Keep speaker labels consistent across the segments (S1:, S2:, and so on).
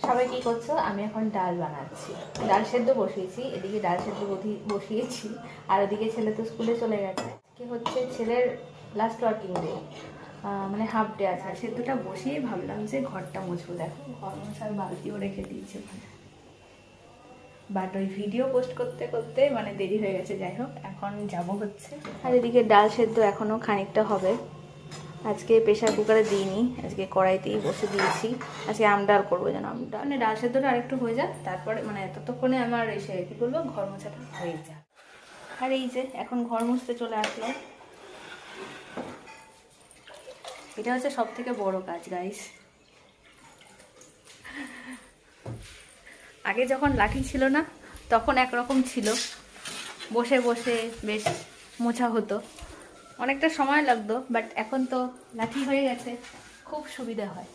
S1: সবাই কি করছো? আমি এখন ডাল বানাচ্ছি, ডাল সেদ্ধ বসিয়েছি, এদিকে ডাল সেদ্ধ বসিয়েছি, আর ওদিকে ছেলে তো স্কুলে চলে গেছে। কি হচ্ছে, ছেলের লাস্ট ওয়ার্কিং ডে, মানে হাফ ডে আছে। সেদ্ধটা বসিয়ে ভাবলাম যে ঘরটা মুছবো। দেখো ঘর মোছার বালতিও রেখে দিয়েছে ওখানে, বাট ওই ভিডিও পোস্ট করতে করতে মানে দেরি হয়ে গেছে। যাই হোক, এখন যাব হচ্ছে। আর এদিকে ডাল সেদ্ধ এখনও খানিকটা হবে। আজকে প্রেশার কুকারে দিইনি, আজকে কড়াইতেই বসে দিয়েছি। আজকে আমডাল করবো, যেন আমডাল মানে ডাল সেদ্ধটা আরেকটু হয়ে যাক, তারপরে মানে ততক্ষণে আমার এসে কী বলবো, ঘর মোছাটা হয়ে যায়। আর এই যে এখন ঘর মুছতে চলে আসলো। এটা হচ্ছে সব থেকে বড় কাজ গাইস। আগে যখন লাঠি ছিল না তখন একরকম ছিল, বসে বসে বেশ মোছা হতো, অনেকটা সময় লাগতো। বাট এখন তো লাঠি হয়ে গেছে, খুব সুবিধা হয়।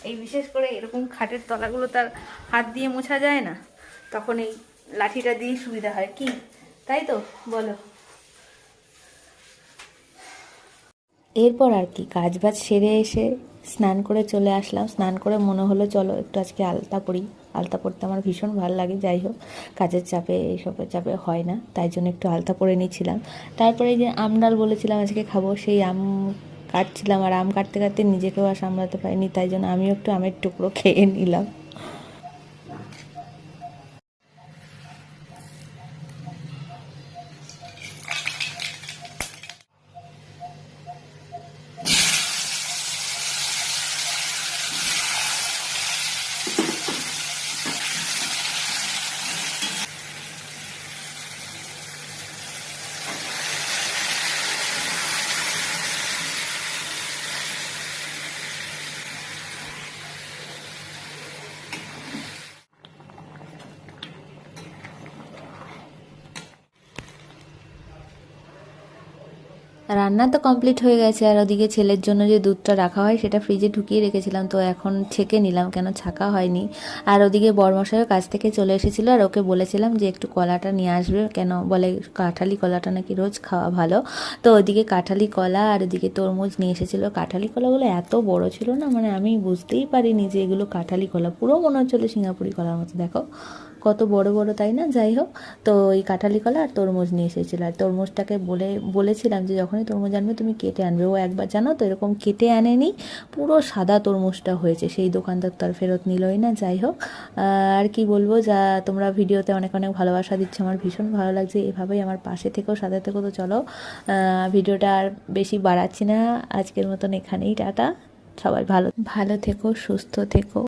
S1: এই বিশেষ করে এরকম খাটের তলাগুলো তার হাত দিয়ে মোছা যায় না, তখন এই লাঠিটা দিয়ে সুবিধা হয়, কি তাই তো বলো? এরপর আর কি, কাজ বাজ সেরে এসে স্নান করে চলে আসলাম। স্নান করে মনে হলো চলো একটু আজকে আলতা পরি। আলতা পরতে আমার ভীষণ ভালো লাগে। যাই হোক, কাজের চাপে এইসবের চাপে হয় না, তাই জন্য একটু আলতা পরে নিচ্ছিলাম। তারপরে এই যে আমডাল বলেছিলাম আজকে খাবো, সেই আম কাটছিলাম, আর আম কাটতে কাটতে নিজেকেও আর সামলাতে পারিনি, তাই জন্য আমিও একটু আমের টুকরো খেয়ে নিলাম। রান্না তো কমপ্লিট হয়ে গেছে, আর ওদিকে ছেলের জন্য যে দুধটা রাখা হয় সেটা ফ্রিজে ঢুকিয়ে রেখেছিলাম, তো এখন ছেঁকে নিলাম, কেন ছাকা হয়নি। আর ওদিকে বড়মশাইও কাছ থেকে চলে এসেছিলো, আর ওকে বলেছিলাম যে একটু কলাটা নিয়ে আসবে, কেন বলে কাঁঠালি কলাটা নাকি রোজ খাওয়া ভালো। তো ওদিকে কাঁঠালি কলা আর ওদিকে তরমুজ নিয়ে এসেছিলো। কাঁঠালি কলাগুলো এত বড় ছিল না, মানে আমি বুঝতেই পারিনি যে এগুলো কাঁঠালি কলা, পুরো মনে হচ্ছিলো সিঙ্গাপুরি কলার মতো। দেখো কত বড় বড়, তাই না? যাই হোক, তো ওই কাঁঠালি কলা আর তরমুজ নিয়ে এসেছিলো। আর তরমুজটাকে বলেছিলাম যে যখনই তরমুজ আনবে তুমি কেটে আনবে। ও একবার জানো তো এরকম কেটে আনেনি, পুরো সাদা তরমুজটা হয়েছে। সেই দোকানদার তো আর ফেরত নিলই না। যাই হোক, আর কি বলবো, যা তোমরা ভিডিওতে অনেক অনেক ভালোবাসা দিচ্ছ, আমার ভীষণ ভালো লাগছে। এভাবেই আমার পাশে থেকেও, সাথে থেকেও। তো চলো, ভিডিওটা আর বেশি বাড়াচ্ছি না, আজকের মতন এখানেই টাটা। সবাই ভালো ভালো থেকো, সুস্থ থেকো।